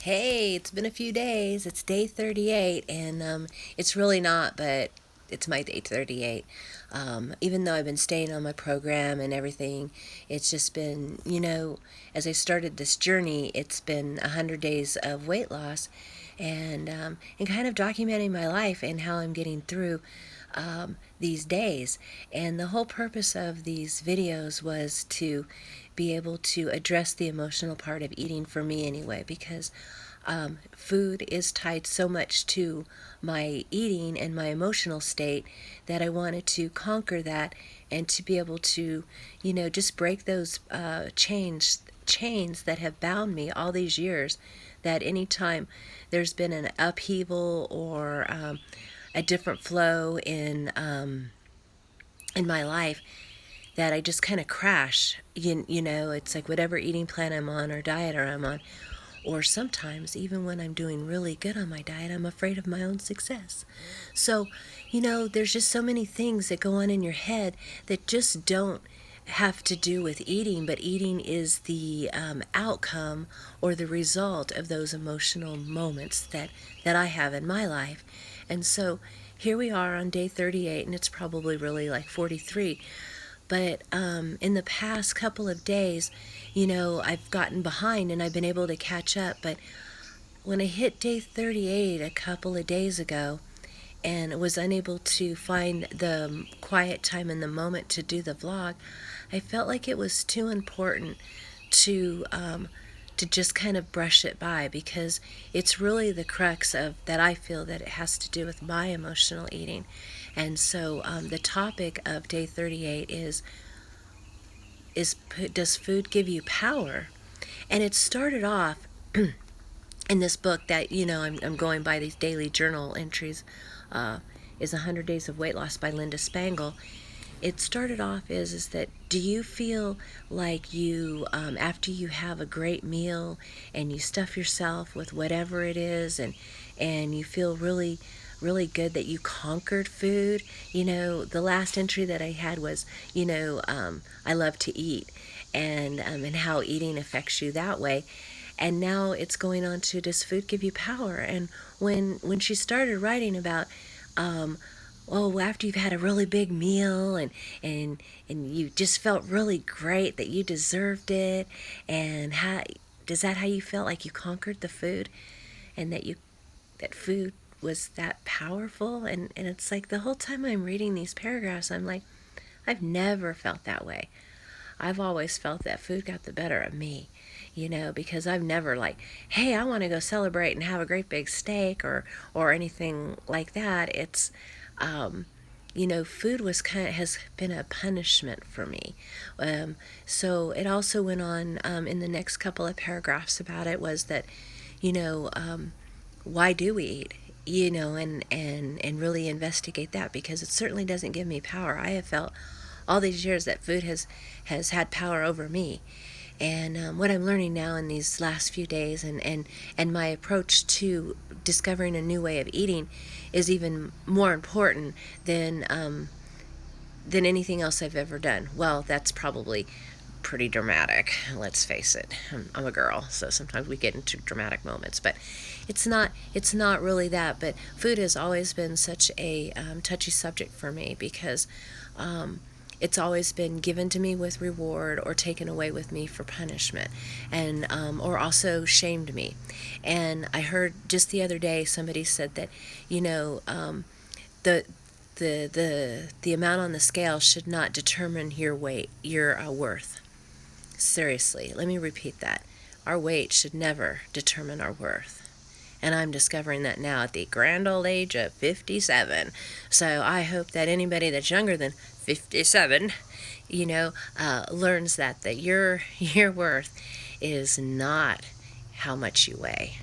Hey, it's been a few days. It's day 38, and it's really not, but it's my day 38. Even though I've been staying on my program and everything, it's just been, as I started this journey, it's been 100 days of weight loss and kind of documenting my life and how I'm getting through these days. And the whole purpose of these videos was to be able to address the emotional part of eating for me anyway, because food is tied so much to my eating and my emotional state that I wanted to conquer that and to be able to, just break those chains that have bound me all these years. That anytime there's been an upheaval or a different flow in my life, that I just kind of crash. It's like whatever eating plan I'm on or diet or I'm on, or sometimes even when I'm doing really good on my diet, I'm afraid of my own success. So, there's just so many things that go on in your head that just don't have to do with eating, but eating is the outcome or the result of those emotional moments that I have in my life. And so here we are on day 38, and it's probably really like 43. But in the past couple of days, I've gotten behind and I've been able to catch up. But when I hit day 38 a couple of days ago and was unable to find the quiet time in the moment to do the vlog, I felt like it was too important to just kind of brush it by, because it's really the crux of that. I feel that it has to do with my emotional eating. And so the topic of day 38 is does food give you power? And it started off in this book that, I'm going by these daily journal entries, is 100 Days of Weight Loss by Linda Spangle. It started off is that, do you feel like you, after you have a great meal and you stuff yourself with whatever it is, and you feel really really good that you conquered food? The last entry that I had was, I love to eat, and how eating affects you that way. And now it's going on to, does food give you power? And when she started writing about, oh, after you've had a really big meal and you just felt really great that you deserved it, and how does that, how you felt like you conquered the food, and that food was that powerful? And it's like the whole time I'm reading these paragraphs, I'm like, I've never felt that way. I've always felt that food got the better of me, because I've never like, hey, I want to go celebrate and have a great big steak or anything like that. It's food was has been a punishment for me. So it also went on in the next couple of paragraphs about it, was that, you know, um, why do we eat? And really investigate that, because it certainly doesn't give me power. I have felt all these years that food has had power over me. And what I'm learning now in these last few days, and my approach to discovering a new way of eating, is even more important than anything else I've ever done. Well, that's probably pretty dramatic. Let's face it. I'm a girl, so sometimes we get into dramatic moments, but it's not really that. But food has always been such a touchy subject for me, because it's always been given to me with reward or taken away with me for punishment, and or also shamed me. And I heard just the other day somebody said that, the the amount on the scale should not determine your weight, your worth. Seriously, let me repeat that. Our weight should never determine our worth. And I'm discovering that now at the grand old age of 57. So I hope that anybody that's younger than 57, learns that your worth is not how much you weigh.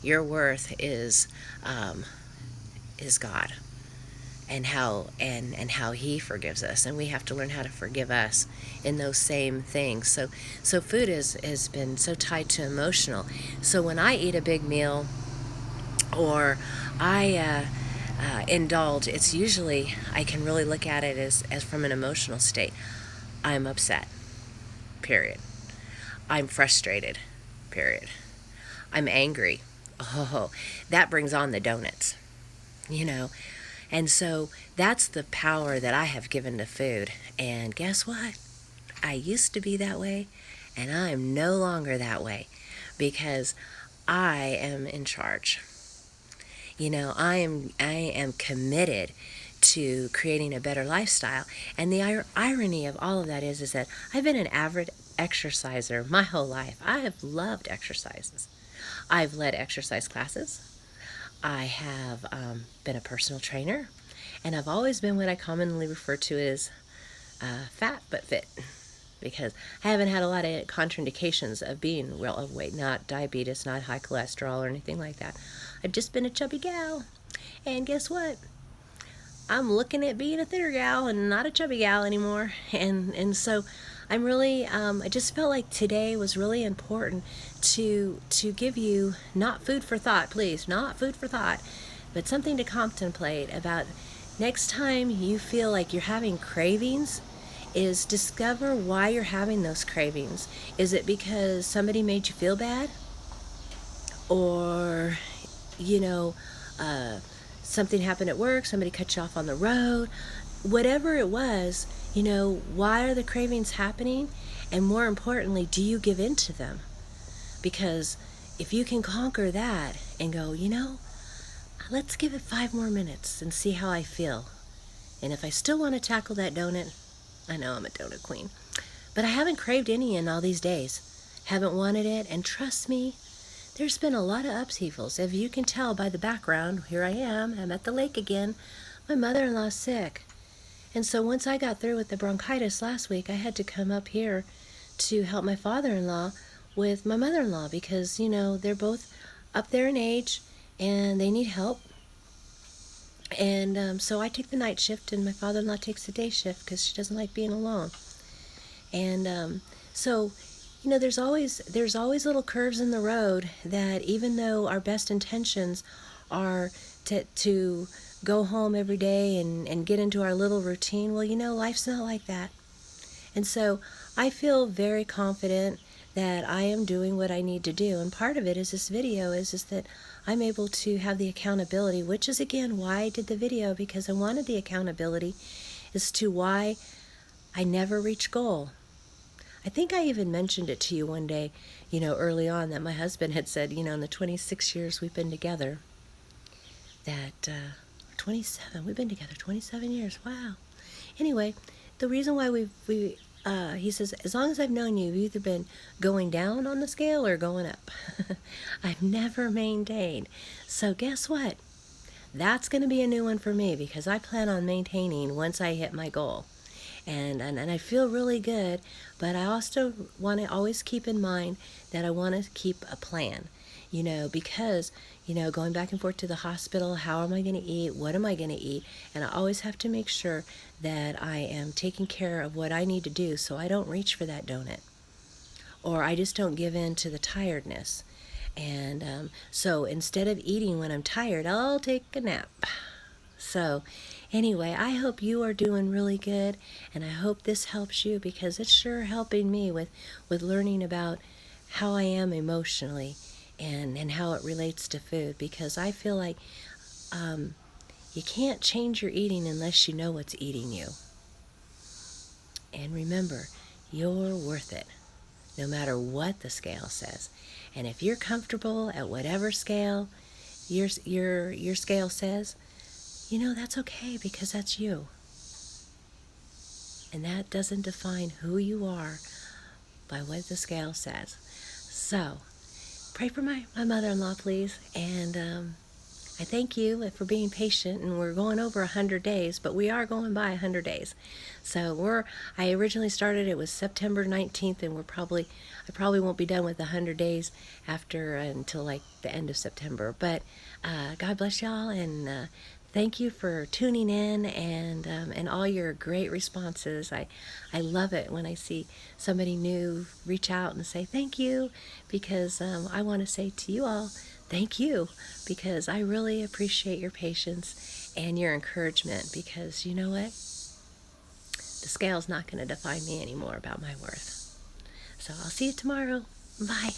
Your worth is God, and how he forgives us, and we have to learn how to forgive us in those same things. So food has been so tied to emotional. So when I eat a big meal, or I indulge, it's usually, I can really look at it as from an emotional state. I'm upset, period. I'm frustrated, period. I'm angry. Oh, that brings on the donuts, you know. And so that's the power that I have given to food. And guess what? I used to be that way, and I'm no longer that way because I am in charge. I am committed to creating a better lifestyle. And the irony of all of that is that I've been an avid exerciser my whole life. I have loved exercises. I've led exercise classes. I have been a personal trainer, and I've always been what I commonly refer to as fat but fit, because I haven't had a lot of contraindications of being well overweight, not diabetes, not high cholesterol or anything like that. I've just been a chubby gal. And guess what? I'm looking at being a thinner gal and not a chubby gal anymore. And so I'm really I just felt like today was really important to give you not food for thought, please, not food for thought, but something to contemplate about next time you feel like you're having cravings. Is discover why you're having those cravings. Is it because somebody made you feel bad? Or, you know, something happened at work, somebody cut you off on the road? Whatever it was, why are the cravings happening? And more importantly, do you give in to them? Because if you can conquer that and go, let's give it 5 more minutes and see how I feel. And if I still want to tackle that donut, I know I'm a donut queen, but I haven't craved any in all these days. Haven't wanted it, and trust me, there's been a lot of upheavals. As you can tell by the background, here I am, I'm at the lake again. My mother-in-law's sick. And so once I got through with the bronchitis last week, I had to come up here to help my father-in-law with my mother-in-law because, they're both up there in age and they need help. And so I take the night shift, and my father-in-law takes the day shift because she doesn't like being alone. And so, there's always little curves in the road that, even though our best intentions are to go home every day and get into our little routine, well, life's not like that. And so I feel very confident that I am doing what I need to do. And part of it is this video is that I'm able to have the accountability, which is, again, why I did the video, because I wanted the accountability as to why I never reach goal. I think I even mentioned it to you one day, early on, that my husband had said, in the 26 years we've been together, that 27, we've been together 27 years. Wow. Anyway, the reason why he says, as long as I've known you, you've either been going down on the scale or going up. I've never maintained. So guess what? That's going to be a new one for me, because I plan on maintaining once I hit my goal. And I feel really good, but I also want to always keep in mind that I want to keep a plan, because, going back and forth to the hospital, how am I going to eat? What am I going to eat? And I always have to make sure that I am taking care of what I need to do so I don't reach for that donut, or I just don't give in to the tiredness. And so instead of eating when I'm tired, I'll take a nap. So anyway, I hope you are doing really good, and I hope this helps you, because it's sure helping me with learning about how I am emotionally and how it relates to food, because I feel like you can't change your eating unless you know what's eating you. And remember, you're worth it, no matter what the scale says. And if you're comfortable at whatever scale your scale says, that's okay, because that's you. And that doesn't define who you are by what the scale says. So, pray for my mother-in-law, please. And I thank you for being patient. And we're going over 100 days, but we are going by 100 days. So I originally started, it was September 19th, and I probably won't be done with 100 days until like the end of September. But God bless y'all, and thank you for tuning in and all your great responses. I love it when I see somebody new reach out and say thank you, because I want to say to you all, thank you, because I really appreciate your patience and your encouragement, because you know what? The scale's not going to define me anymore about my worth. So I'll see you tomorrow. Bye.